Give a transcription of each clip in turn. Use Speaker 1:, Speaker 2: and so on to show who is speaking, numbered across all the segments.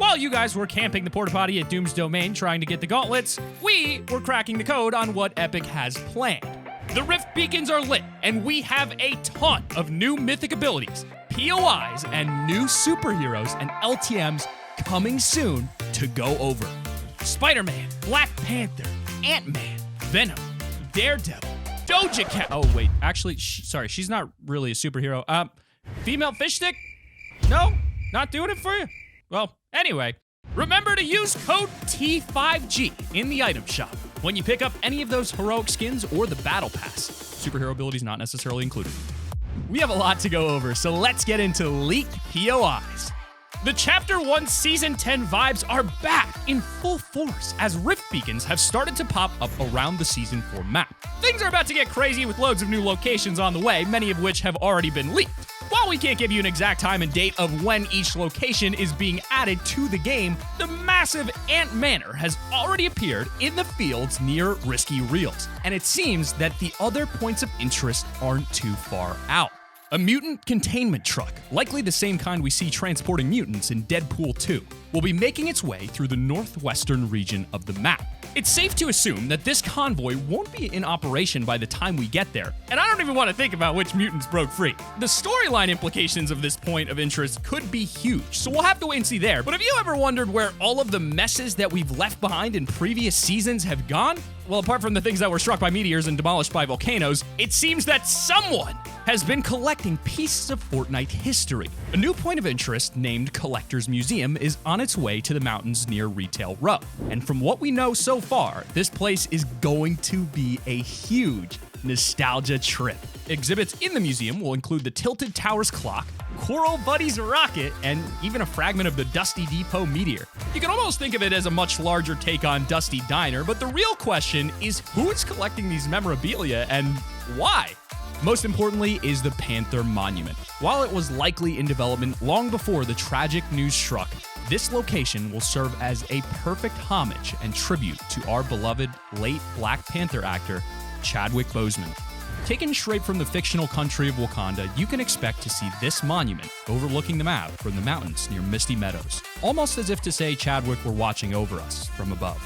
Speaker 1: While you guys were camping the porta potty at Doom's Domain trying to get the gauntlets, we were cracking the code on what Epic has planned. The Rift beacons are lit, and we have a ton of new mythic abilities, POI'S, and new superheroes and LTMs coming soon to go over. Spider-Man, Black Panther, Ant-Man, Venom, Daredevil, Doja Cat. Oh, wait, actually, sorry, she's not really a superhero. Female fish stick? No? Not doing it for you? Well, anyway, remember to use code T5G in the item shop when you pick up any of those heroic skins or the battle pass. Superhero abilities not necessarily included. We have a lot to go over, so let's get into leaked POI'S. The Chapter 1 Season 10 vibes are back in full force as Rift beacons have started to pop up around the Season 4 map. Things are about to get crazy with loads of new locations on the way, many of which have already been leaked. While we can't give you an exact time and date of when each location is being added to the game, the massive Ant Manor has already appeared in the fields near Risky Reels, and it seems that the other points of interest aren't too far out. A mutant containment truck, likely the same kind we see transporting mutants in Deadpool 2, will be making its way through the northwestern region of the map. It's safe to assume that this convoy won't be in operation by the time we get there, and I don't even want to think about which mutants broke free. The storyline implications of this point of interest could be huge, so we'll have to wait and see there. But have you ever wondered where all of the messes that we've left behind in previous seasons have gone? Well, apart from the things that were struck by meteors and demolished by volcanoes, it seems that someone has been collecting pieces of Fortnite history. A new point of interest named Collector's Museum is on its way to the mountains near Retail Row. And from what we know so far, this place is going to be a huge nostalgia trip. Exhibits in the museum will include the Tilted Towers clock, Coral Buddy's rocket, and even a fragment of the Dusty Depot meteor. You can almost think of it as a much larger take on Dusty Diner, but the real question is who is collecting these memorabilia and why? Most importantly is the Panther Monument. While it was likely in development long before the tragic news struck, this location will serve as a perfect homage and tribute to our beloved late Black Panther actor, Chadwick Boseman. Taken straight from the fictional country of Wakanda, you can expect to see this monument overlooking the map from the mountains near Misty Meadows, almost as if to say Chadwick were watching over us from above.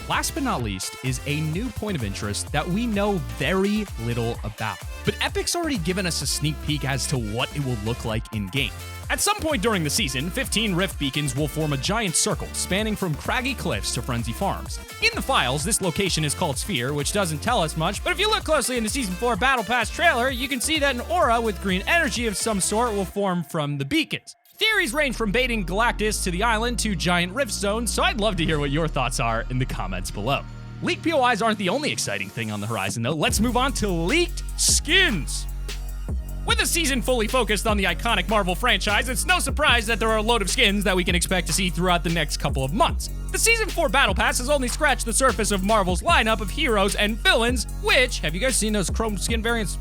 Speaker 1: Last but not least is a new point of interest that we know very little about, but Epic's already given us a sneak peek as to what it will look like in-game. At some point during the season, 15 Rift beacons will form a giant circle spanning from Craggy Cliffs to Frenzy Farms. In the files, this location is called Sphere, which doesn't tell us much, but if you look closely in the Season 4 Battle Pass trailer, you can see that an aura with green energy of some sort will form from the beacons. Theories range from baiting Galactus to the island to giant rift zones, so I'd love to hear what your thoughts are in the comments below. Leaked POI'S aren't the only exciting thing on the horizon, though. Let's move on to leaked skins. With a season fully focused on the iconic Marvel franchise, it's no surprise that there are a load of skins that we can expect to see throughout the next couple of months. The Season 4 Battle Pass has only scratched the surface of Marvel's lineup of heroes and villains, which, have you guys seen those chrome skin variants?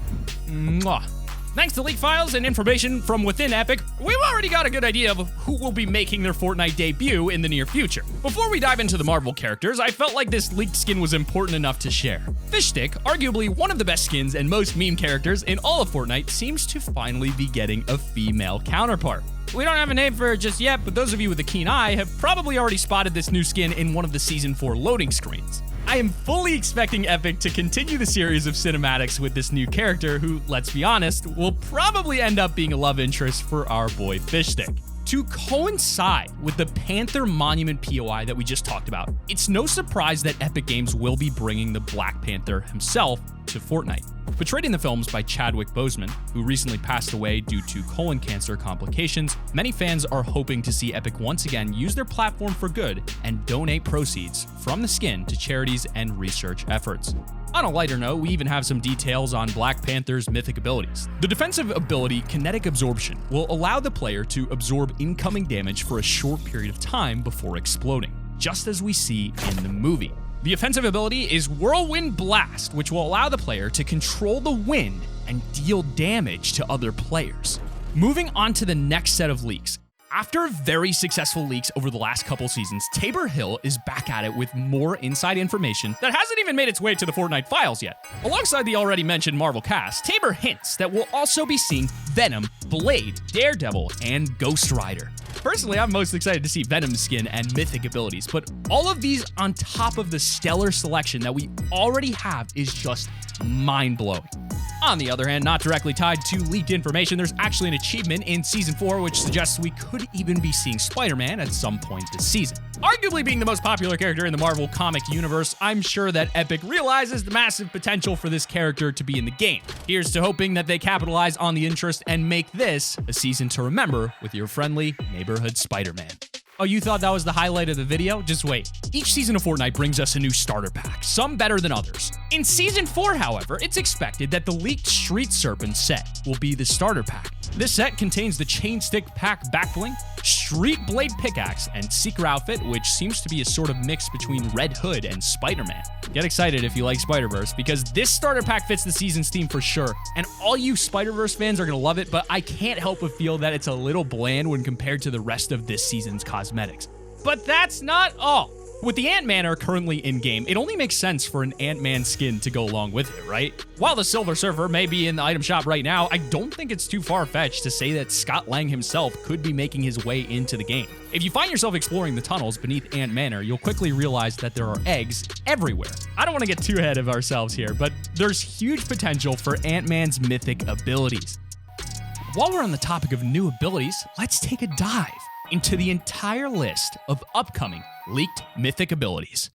Speaker 1: Mwah. Thanks to leak files and information from within Epic, we've already got a good idea of who will be making their Fortnite debut in the near future. Before we dive into the Marvel characters, I felt like this leaked skin was important enough to share. Fishstick, arguably one of the best skins and most meme characters in all of Fortnite, seems to finally be getting a female counterpart. We don't have a name for her just yet, but those of you with a keen eye have probably already spotted this new skin in one of the Season 4 loading screens. I am fully expecting Epic to continue the series of cinematics with this new character who, let's be honest, will probably end up being a love interest for our boy Fishstick. To coincide with the Panther Monument POI that we just talked about, it's no surprise that Epic Games will be bringing the Black Panther himself to Fortnite. Portrayed in the films by Chadwick Boseman, who recently passed away due to colon cancer complications, many fans are hoping to see Epic once again use their platform for good and donate proceeds from the skin to charities and research efforts. On a lighter note, we even have some details on Black Panther's mythic abilities. The defensive ability, Kinetic Absorption, will allow the player to absorb incoming damage for a short period of time before exploding, just as we see in the movie. The offensive ability is Whirlwind Blast, which will allow the player to control the wind and deal damage to other players. Moving on to the next set of leaks. After very successful leaks over the last couple seasons, Tabor Hill is back at it with more inside information that hasn't even made its way to the Fortnite files yet. Alongside the already mentioned Marvel cast, Tabor hints that we'll also be seeing Venom, Blade, Daredevil, and Ghost Rider. Personally, I'm most excited to see Venom's skin and mythic abilities, but all of these on top of the stellar selection that we already have is just mind-blowing. On the other hand, not directly tied to leaked information, there's actually an achievement in Season 4 which suggests we could even be seeing Spider-Man at some point this season. Arguably being the most popular character in the Marvel comic universe, I'm sure that Epic realizes the massive potential for this character to be in the game. Here's to hoping that they capitalize on the interest and make this a season to remember with your friendly neighborhood Spider-Man. Oh, you thought that was the highlight of the video? Just wait. Each season of Fortnite brings us a new starter pack, some better than others. In Season 4, however, it's expected that the leaked Street Serpent set will be the starter pack. This set contains the Chain Stick Pack backbling, Street Blade Pickaxe, and Seeker outfit, which seems to be a sort of mix between Red Hood and Spider-Man. Get excited if you like Spider-Verse, because this starter pack fits the season's theme for sure, and all you Spider-Verse fans are gonna love it, but I can't help but feel that it's a little bland when compared to the rest of this season's cosmetics. But that's not all. With the Ant-Man currently in-game, it only makes sense for an Ant-Man skin to go along with it, right? While the Silver Surfer may be in the item shop right now, I don't think it's too far-fetched to say that Scott Lang himself could be making his way into the game. If you find yourself exploring the tunnels beneath Ant Manor, you'll quickly realize that there are eggs everywhere. I don't want to get too ahead of ourselves here, but there's huge potential for Ant-Man's mythic abilities. While we're on the topic of new abilities, let's take a dive into the entire list of upcoming leaked mythic abilities.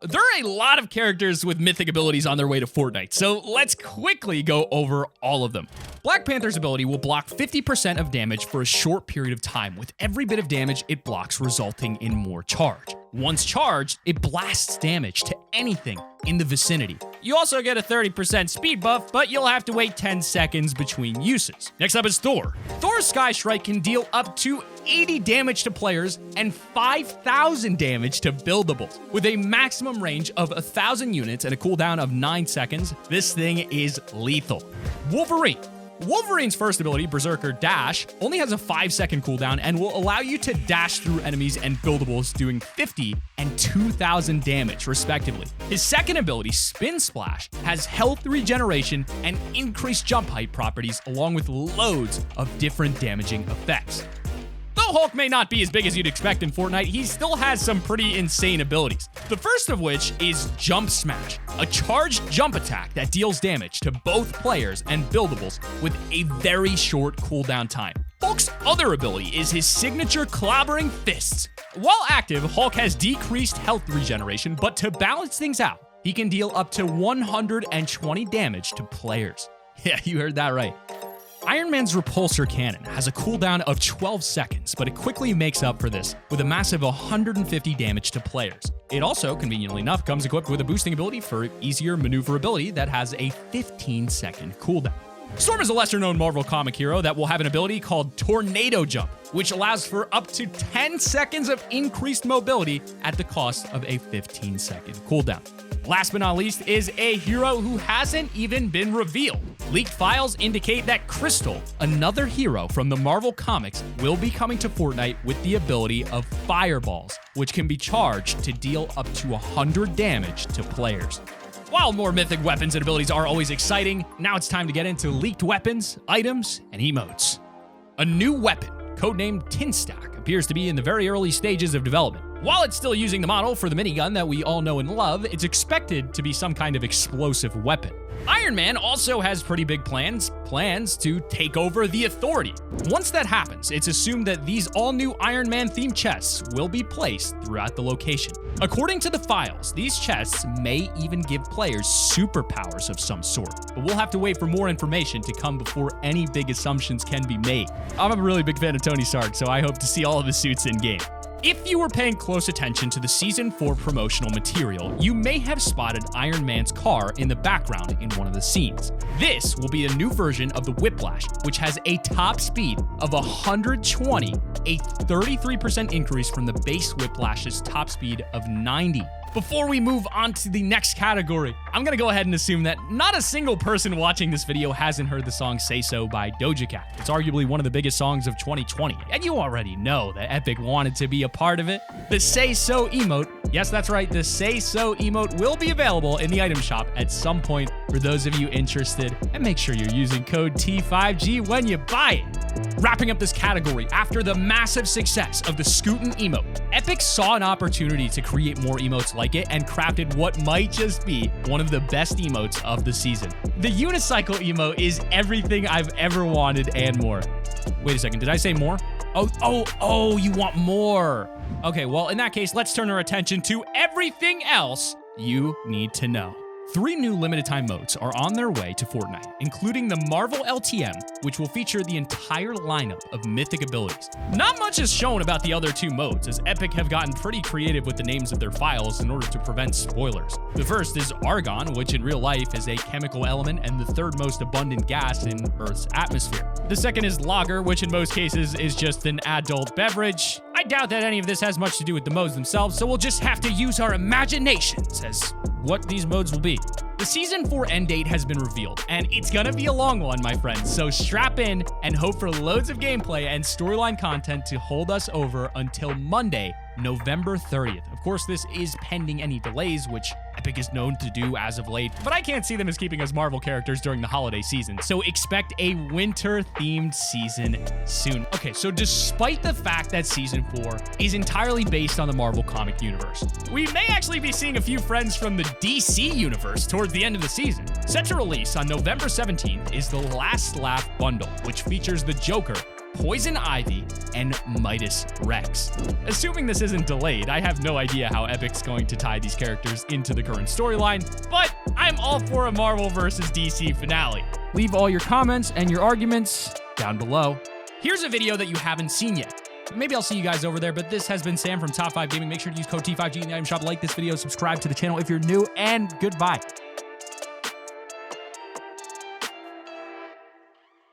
Speaker 1: There are a lot of characters with mythic abilities on their way to Fortnite, so let's quickly go over all of them. Black Panther's ability will block 50% of damage for a short period of time, with every bit of damage it blocks resulting in more charge. Once charged, it blasts damage to anything in the vicinity. You also get a 30% speed buff, but you'll have to wait 10 seconds between uses. Next up is Thor. Thor's Sky Strike can deal up to 80 damage to players and 5,000 damage to buildables. With a maximum range of 1,000 units and a cooldown of 9 seconds, this thing is lethal. Wolverine. Wolverine's first ability, Berserker Dash, only has a 5-second cooldown and will allow you to dash through enemies and buildables, doing 50 and 2,000 damage, respectively. His second ability, Spin Splash, has health regeneration and increased jump height properties, along with loads of different damaging effects. Though Hulk may not be as big as you'd expect in Fortnite, he still has some pretty insane abilities. The first of which is Jump Smash, a charged jump attack that deals damage to both players and buildables with a very short cooldown time. Hulk's other ability is his signature Clobbering Fists. While active, Hulk has decreased health regeneration, but to balance things out, he can deal up to 120 damage to players. Yeah, you heard that right. Iron Man's Repulsor Cannon has a cooldown of 12 seconds, but it quickly makes up for this with a massive 150 damage to players. It also, conveniently enough, comes equipped with a boosting ability for easier maneuverability that has a 15-second cooldown. Storm is a lesser-known Marvel comic hero that will have an ability called Tornado Jump, which allows for up to 10 seconds of increased mobility at the cost of a 15-second cooldown. Last but not least is a hero who hasn't even been revealed. Leaked files indicate that Crystal, another hero from the Marvel comics, will be coming to Fortnite with the ability of Fireballs, which can be charged to deal up to 100 damage to players. While more mythic weapons and abilities are always exciting, now it's time to get into leaked weapons, items, and emotes. A new weapon, codenamed Tin Stack, appears to be in the very early stages of development. While it's still using the model for the minigun that we all know and love, it's expected to be some kind of explosive weapon. Iron Man also has pretty big plans to take over the Authority. Once that happens, it's assumed that these all-new Iron Man themed chests will be placed throughout the location. According to the files, these chests may even give players superpowers of some sort, but we'll have to wait for more information to come before any big assumptions can be made. I'm a really big fan of Tony Stark, so I hope to see all of his suits in-game. If you were paying close attention to the Season 4 promotional material, you may have spotted Iron Man's car in the background in one of the scenes. This will be a new version of the Whiplash, which has a top speed of 120, a 33% increase from the base Whiplash's top speed of 90. Before we move on to the next category, I'm gonna go ahead and assume that not a single person watching this video hasn't heard the song Say So by Doja Cat. It's arguably one of the biggest songs of 2020, and you already know that Epic wanted to be a part of it. The Say So emote, yes, that's right, the Say So emote will be available in the item shop at some point for those of you interested, and make sure you're using code T5G when you buy it. Wrapping up this category, after the massive success of the Scootin' emote, Epic saw an opportunity to create more emotes like it and crafted what might just be one of the best emotes of the season. The unicycle emote is everything I've ever wanted and more. Wait a second, did I say more? Oh, you want more. Okay, well, in that case, let's turn our attention to everything else you need to know. 3 new limited time modes are on their way to Fortnite, including the Marvel LTM, which will feature the entire lineup of mythic abilities. Not much is shown about the other 2 modes, as Epic have gotten pretty creative with the names of their files in order to prevent spoilers. The first is Argon, which in real life is a chemical element and the 3rd most abundant gas in Earth's atmosphere. The second is Lager, which in most cases is just an adult beverage. I doubt that any of this has much to do with the modes themselves, so we'll just have to use our imaginations as what these modes will be. The Season 4 end date has been revealed, and it's gonna be a long one, my friends, so strap in and hope for loads of gameplay and storyline content to hold us over until Monday, November 30th. Of course, this is pending any delays, which Epic is known to do as of late, but I can't see them as keeping us Marvel characters during the holiday season, so expect a winter-themed season soon. Okay, so despite the fact that Season 4 is entirely based on the Marvel comic universe, we may actually be seeing a few friends from the DC universe towards the end of the season. Set to release on November 17th is the Last Laugh bundle, which features the Joker, Poison Ivy, and Midas Rex. Assuming this isn't delayed, I have no idea how Epic's going to tie these characters into the current storyline, but I'm all for a Marvel vs. DC finale. Leave all your comments and your arguments down below. Here's a video that you haven't seen yet. Maybe I'll see you guys over there, but this has been Sam from Top 5 Gaming. Make sure to use code T5G in the item shop, like this video, subscribe to the channel if you're new, and goodbye.